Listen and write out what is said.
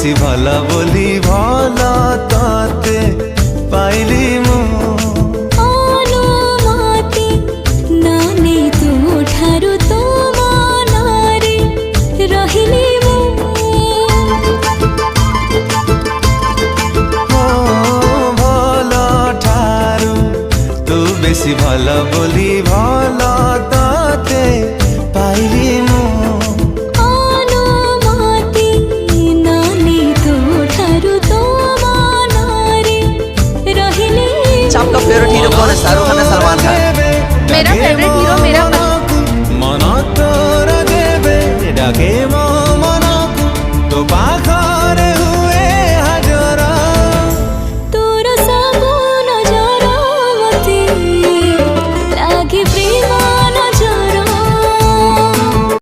বেশি ভালা বলি ভালা তাতে পাইলি মু অনুমতি নানে ତୁ ଠାରୁ ତୋ ମନରେ ରହିଲି ମୁଁ ভালা ঠারু তু বেশি ভালা বলি ভালা তাতে পাইলি মু অনুমতি নানে ତୁ ଠାରୁ ତୋ ମନରେ ରହିଲି अच्छा, आपका फेवरेट हीरो कौन है, शाहरुख खान या सलमान खान? मेरा फेवरेट हीरो मेरा মন তোর দেবে ডাকে মো মনকু তো